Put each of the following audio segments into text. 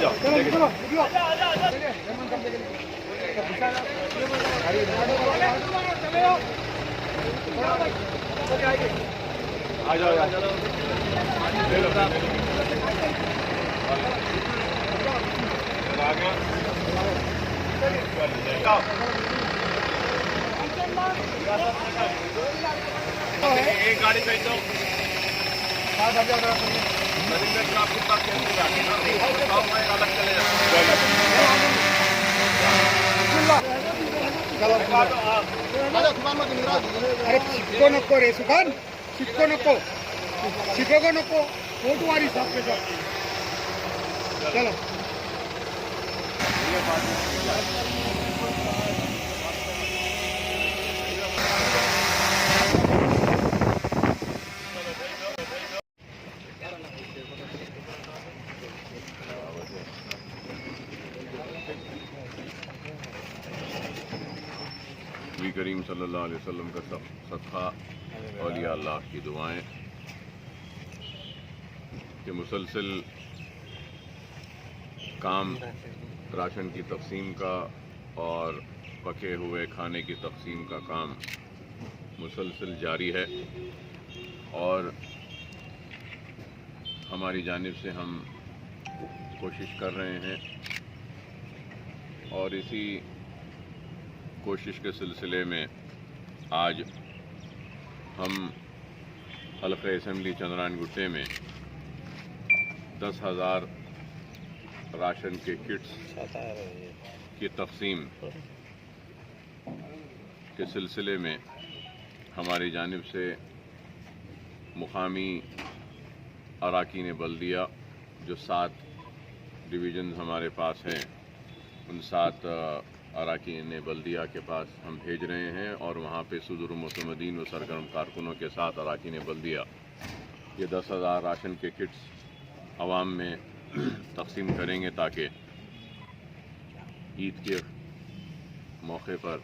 जाओ। आ जाओ यार, एक गाड़ी भेज दो। अलग चले जाओ। अरे शिक्को नको रे सुखान, शिक्को नको, शिको नको, फोटो वाली साहब के साथ चलो। नबी करीम सल्लल्लाहु अलैहि वसल्लम का सदका, औलिया अल्लाह की दुआएं कि मुसलसल काम राशन की तकसीम का और पके हुए खाने की तकसीम का काम मुसलसल जारी है और हमारी जानिब से हम कोशिश कर रहे हैं और इसी कोशिश के सिलसिले में आज हम हल्क़े असम्बली चंद्रान गुट्टे में 10,000 राशन के किट्स की तकसीम के सिलसिले में हमारी जानिब से मुकामी अराकीन बल्दिया जो 7 डिवीज़न हमारे पास हैं, उन 7 अराकीन बल्दिया के पास हम भेज रहे हैं और वहाँ पे सुदूर मुतमदीन व सरगर्म कारकुनों के साथ अराकीन बल्दिया ये 10,000 राशन के किट्स अवाम में तकसीम करेंगे ताकि ईद के मौके पर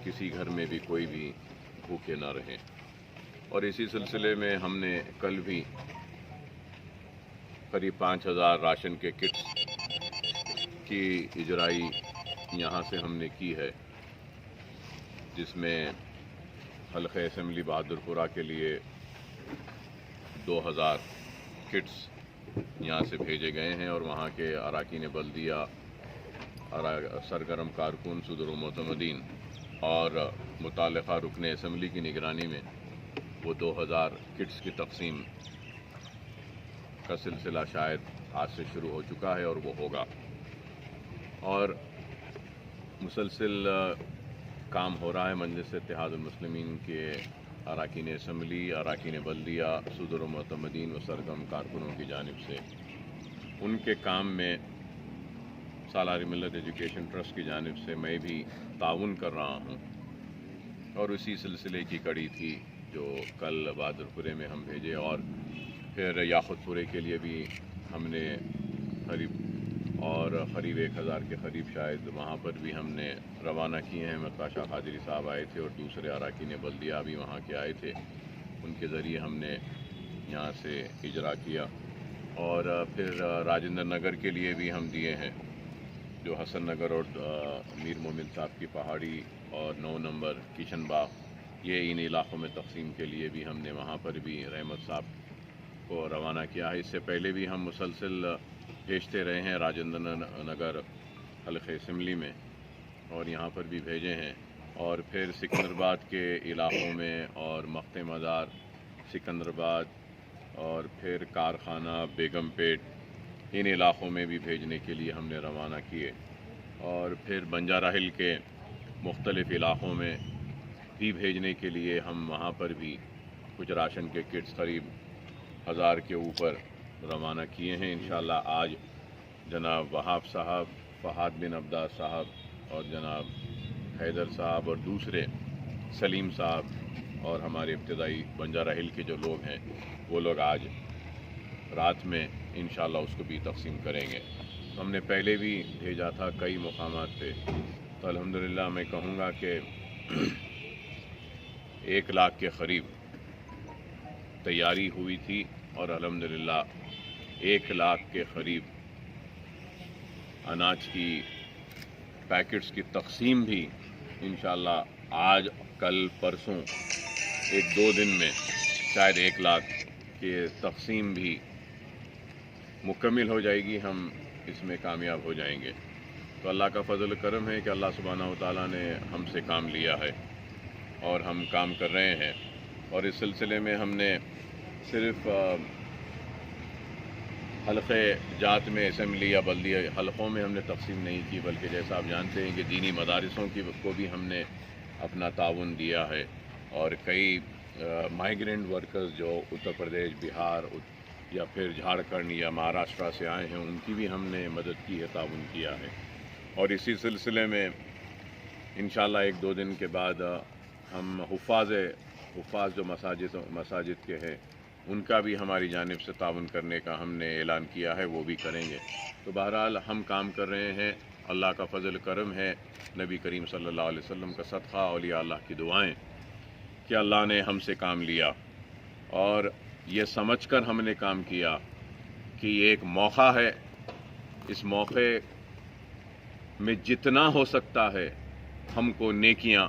किसी घर में भी कोई भी भूखे ना रहें। और इसी सिलसिले में हमने कल भी करीब 5,000 राशन के किट्स की इजराई यहाँ से हमने की है, जिसमें हल्क़े असम्बली बहादुरपुरा के लिए 2,000 किट्स यहाँ से भेजे गए हैं और वहाँ के अराकीन बल्दिया, सरगर्म कारकुन, सुदूर मुतमदीन और मुताल्लिक़ा रुकन असम्बली की निगरानी में वो 2,000 किट्स की तकसीम का सिलसिला शायद आज से शुरू हो चुका है और वो होगा। और मुसलसल काम हो रहा है मजलिस इत्तेहादुल मुस्लिमीन के अराकीन असम्बली, अराकीन बल्दिया, सुदूर मुतमदीन व सरगर्म कारकुनों की जानिब से। उनके काम में सालार मिल्लत एजुकेशन ट्रस्ट की जानिब से मैं भी ताउन कर रहा हूँ और उसी सिलसिले की कड़ी थी जो कल बहादुरपुरे में हम भेजे और फिर याखुतपुरे के लिए भी हमने करीब 1,000 के करीब शायद वहाँ पर भी हमने रवाना किए हैं। मक्ताशा कादरी साहब आए थे और दूसरे अराकीन बल्दिया भी वहाँ के आए थे, उनके ज़रिए हमने यहाँ से इजरा किया। और फिर राजेंद्र नगर के लिए भी हम दिए हैं, जो हसन नगर और मीर मोमिन साहब की पहाड़ी और 9 नंबर किशन बाग, ये इन इलाक़ों में तकसीम के लिए भी हमने वहाँ पर भी रहमत साहब को रवाना किया है। इससे पहले भी हम मुसलसल भेजते रहे हैं राजेंद्र नगर हल्क़े असम्बली में और यहाँ पर भी भेजे हैं। और फिर सिकंदराबाद के इलाक़ों में और मख्ते मज़ार, सिकंदराबाद और फिर कारखाना, बेगमपेट, इन इलाक़ों में भी भेजने के लिए हमने रवाना किए। और फिर बंजारा हिल के मुख्तलिफ़ इलाक़ों में भी भेजने के लिए हम वहाँ पर भी कुछ राशन के किट्स करीब 1,000 के ऊपर रवाना किए हैं। इंशाअल्लाह आज जनाब वहाब साहब, फ़हाद बिन अब्दास साहब और जनाब हैदर साहब और दूसरे सलीम साहब और हमारे इब्तदाई बंजारा हिल के जो लोग हैं वो लोग आज रात में इंशाअल्लाह उसको भी तकसीम करेंगे। हमने पहले भी भेजा था कई मुकामात पे, तो अल्हम्दुलिल्लाह मैं कहूँगा कि 1 लाख के करीब तैयारी हुई थी और अल्हम्दुलिल्लाह 1 लाख के करीब अनाज की पैकेट्स की तकसीम भी इंशाअल्लाह आज कल परसों 1-2 दिन में शायद 1 लाख की तकसीम भी मुकम्मल हो जाएगी, हम इसमें कामयाब हो जाएंगे। तो अल्लाह का फजल करम है कि अल्लाह सुब्हानहू तआला ने हमसे काम लिया है और हम काम कर रहे हैं। और इस सिलसिले में हमने सिर्फ़ हल्क़े जात में असेंबली या बल्दी हलक़ों में हमने तकसीम नहीं की, बल्कि जैसा आप जानते हैं कि दीनी मदारिसों की को भी हमने अपना ताउन दिया है। और कई माइग्रेंट वर्कर्स जो उत्तर प्रदेश, बिहार या फिर झारखंड या महाराष्ट्र से आए हैं, उनकी भी हमने मदद की है, ताउन किया है। और इसी सिलसिले में इंशाअल्लाह 1-2 दिन के बाद हम हुफ़ाज़ जो मसाजिद के हैं, उनका भी हमारी जानिब से ताउन करने का हमने ऐलान किया है, वो भी करेंगे। तो बहरहाल हम काम कर रहे हैं, अल्लाह का फजल करम है, नबी करीम सल्लल्लाहु अलैहि वसल्लम का सदक़ा, औलिया अल्लाह की दुआएं कि अल्लाह ने हमसे काम लिया और ये समझकर हमने काम किया कि ये एक मौका है। इस मौके में जितना हो सकता है हमको नेकियां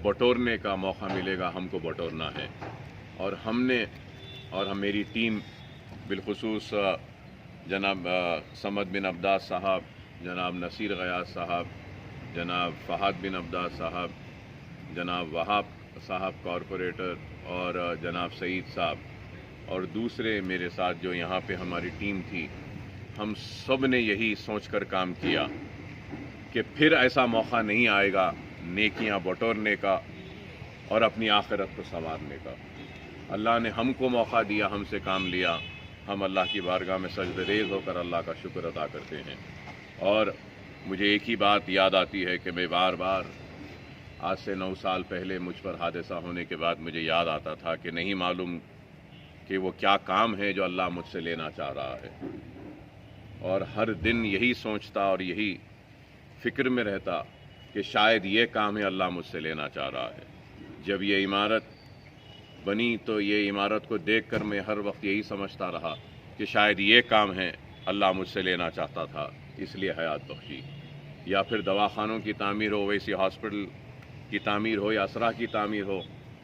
बटोरने का मौका मिलेगा, हमको बटोरना है। और हम मेरी टीम बिलखुसूस जनाब समद बिन अब्दास साहब, जनाब नसीर गयास साहब, जनाब फ़हाद बिन अब्दास साहब, जनाब वहाब साहब कॉरपोरेटर और जनाब सईद साहब और दूसरे मेरे साथ जो यहाँ पे हमारी टीम थी, हम सब ने यही सोचकर काम किया कि फिर ऐसा मौका नहीं आएगा नेकियां बटोरने का और अपनी आखिरत को संवारने का। अल्लाह ने हमको मौका दिया, हमसे काम लिया, हम अल्लाह की बारगाह में सजदरेज़ होकर अल्लाह का शुक्र अदा करते हैं। और मुझे एक ही बात याद आती है कि मैं बार बार आज से 9 साल पहले मुझ पर हादसा होने के बाद मुझे याद आता था कि नहीं मालूम कि वो क्या काम है जो अल्लाह मुझसे लेना चाह रहा है। और हर दिन यही सोचता और यही फ़िक्र में रहता कि शायद ये काम है अल्लाह मुझसे लेना चाह रहा है। जब ये इमारत बनी तो ये इमारत को देखकर मैं हर वक्त यही समझता रहा कि शायद ये काम है अल्लाह मुझसे लेना चाहता था, इसलिए हयात बख्शी। या फिर दवाखानों की तामीर हो, वैसी हॉस्पिटल की तामीर हो या असरा की तामीर हो,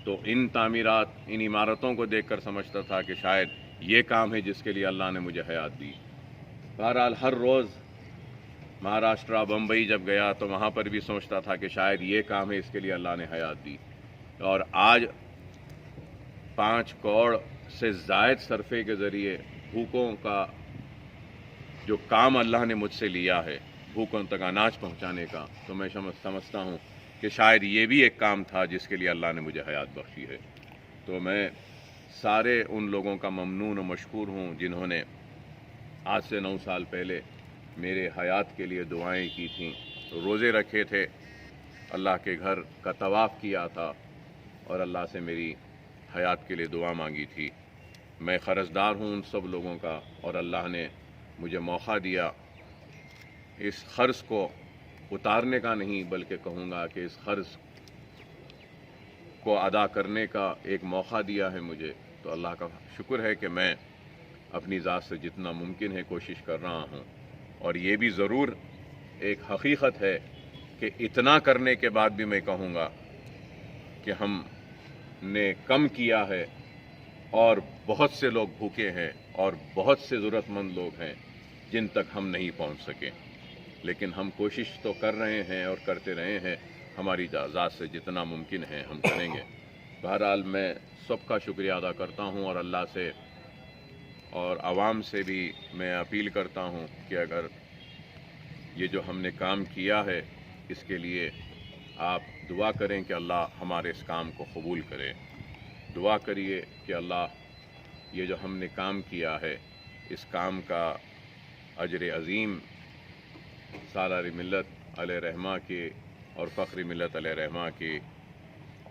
तो इन तामीरात, इन इमारतों को देखकर समझता था कि शायद ये काम है जिसके लिए अल्लाह ने मुझे हयात दी। बहरहाल हर रोज़ महाराष्ट्र, बम्बई जब गया तो वहाँ पर भी सोचता था कि शायद ये काम है, इसके लिए अल्लाह ने हयात दी। और आज 5 करोड़ से ज़ायद सरफे के ज़रिए भूखों का जो काम अल्लाह ने मुझसे लिया है, भूखों तक अनाज पहुँचाने का, तो मैं समझता हूँ कि शायद ये भी एक काम था जिसके लिए अल्लाह ने मुझे हयात बख्शी है। तो मैं सारे उन लोगों का ममनून और मशकूर हूँ जिन्होंने आज से 9 साल पहले मेरे हयात के लिए दुआएं की थीं, रोज़े रखे थे, अल्लाह के घर का तवाफ़ किया था और अल्लाह से मेरी हयात के लिए दुआ मांगी थी। मैं क़र्ज़दार हूँ उन सब लोगों का, और अल्लाह ने मुझे मौका दिया इस क़र्ज़ को उतारने का नहीं, बल्कि कहूँगा कि इस क़र्ज़ को अदा करने का एक मौका दिया है मुझे। तो अल्लाह का शुक्र है कि मैं अपनी ज़ात से जितना मुमकिन है कोशिश कर रहा हूँ। और ये भी ज़रूर एक हकीकत है कि इतना करने के बाद भी मैं कहूँगा कि हमने कम किया है और बहुत से लोग भूखे हैं और बहुत से ज़रूरतमंद लोग हैं जिन तक हम नहीं पहुँच सके। लेकिन हम कोशिश तो कर रहे हैं और करते रहे हैं, हमारी ज़ात से जितना मुमकिन है हम करेंगे। बहरहाल मैं सबका शुक्रिया अदा करता हूँ और अल्लाह से और आवाम से भी मैं अपील करता हूँ कि अगर ये जो हमने काम किया है इसके लिए आप दुआ करें कि अल्लाह हमारे इस काम को कबूल करे। दुआ करिए कि अल्लाह ये जो हमने काम किया है इस काम का अजर अज़ीम सालारी मिल्लत अलैहि रहमा के और फ़ख्री मिल्लत अलैहि रहमा के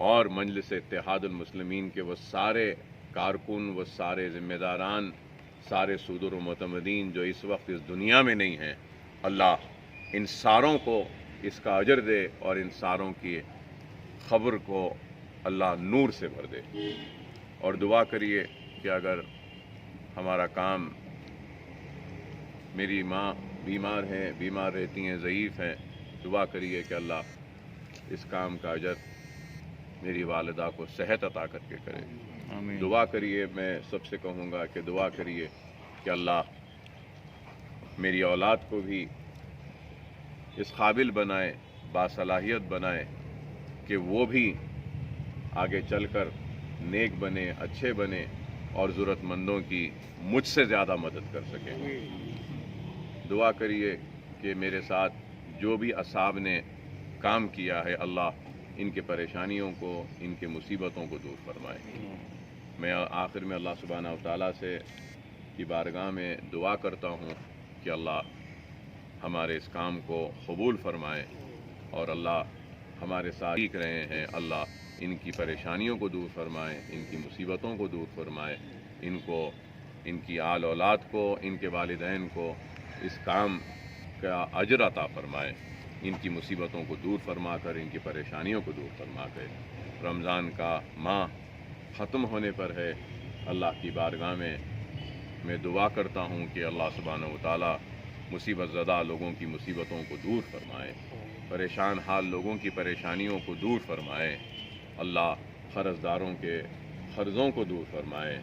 और मजलिस इत्तेहादुल मुस्लिमीन के वो सारे कारकुन, वो सारे ज़िम्मेदारान, सारे सुदूर मुतमदीन जो इस वक्त इस दुनिया में नहीं हैं, अल्लाह इन सारों को इसका अजर दे और इन सारों की ख़बर को अल्लाह नूर से भर दे। और दुआ करिए कि अगर हमारा काम میری ماں بیمار ہیں، بیمار رہتی ہیں، ضعیف ہیں، دعا کریے کہ اللہ اس کام کا اجر میری والدہ کو صحت عطا کر کے کرے۔ دعا کریے، میں سب سے کہوں گا کہ دعا کریے کہ اللہ میری اولاد کو بھی اس قابل بنائے، باصلاحیت بنائے کہ وہ بھی آگے چل کر نیک بنے، اچھے بنے اور ضرورت مندوں کی مجھ سے زیادہ مدد کر سکیں۔ دعا کریے کہ میرے ساتھ جو بھی اصحاب نے کام کیا ہے، اللہ ان کے پریشانیوں کو، ان کے مصیبتوں کو دور فرمائے۔ میں آخر میں اللہ سبحانہ و تعالیٰ سے کی بارگاہ میں دعا کرتا ہوں کہ اللہ ہمارے اس کام کو قبول فرمائے اور اللہ ہمارے ساتھ ٹھیک رہے ہیں، اللہ ان کی پریشانیوں کو دور فرمائے، ان کی مصیبتوں کو دور فرمائے، ان کو، ان کی آل اولاد کو، ان کے والدین کو اس کام کا اجر عطا فرمائے، ان کی مصیبتوں کو دور فرما کر، ان کی پریشانیوں کو دور فرما کر۔ رمضان کا ماہ ختم ہونے پر ہے، اللہ کی بارگاہ میں دعا کرتا ہوں کہ اللہ سبحانہ و تعالیٰ مصیبت زدہ لوگوں کی مصیبتوں کو دور فرمائے، پریشان حال لوگوں کی پریشانیوں کو دور فرمائے، اللہ قرض داروں کے قرضوں کو دور فرمائے،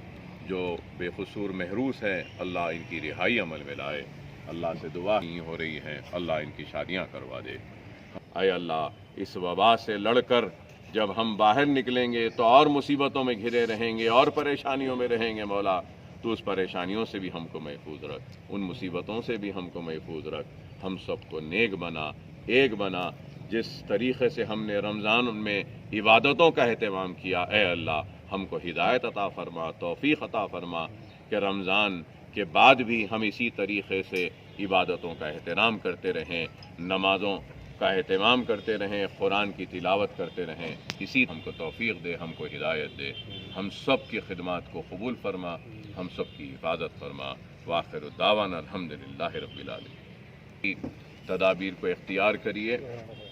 جو بے قصور محروس ہے اللہ ان کی رہائی عمل میں لائے۔ اللہ سے دعا نہیں ہو رہی ہے، اللہ ان کی شادیاں کروا دے۔ اے اللہ، اس وبا سے لڑ کر جب ہم باہر نکلیں گے تو اور مصیبتوں میں گھرے رہیں گے اور پریشانیوں میں رہیں گے، مولا تو اس پریشانیوں سے بھی ہم کو محفوظ رکھ، ان مصیبتوں سے بھی ہم کو محفوظ رکھ، ہم سب کو نیک بنا، ایک بنا۔ جس طریقے سے ہم نے رمضان میں عبادتوں کا اہتمام کیا، اے اللہ ہم کو ہدایت عطا فرما، توفیق عطا فرما کہ رمضان کے بعد بھی ہم اسی طریقے سے عبادتوں کا احترام کرتے رہیں، نمازوں کا اہتمام کرتے رہیں، قرآن کی تلاوت کرتے رہیں۔ اسی ہم کو توفیق دے، ہم کو ہدایت دے، ہم سب کی خدمات کو قبول فرما، ہم سب کی حفاظت فرما۔ وآخر دعوانا الحمدللہ رب العالمین۔ تدابیر کو اختیار کریے۔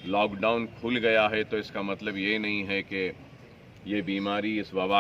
لاک ڈاؤن کھل گیا ہے تو اس کا مطلب یہ نہیں ہے کہ یہ بیماری، اس وبا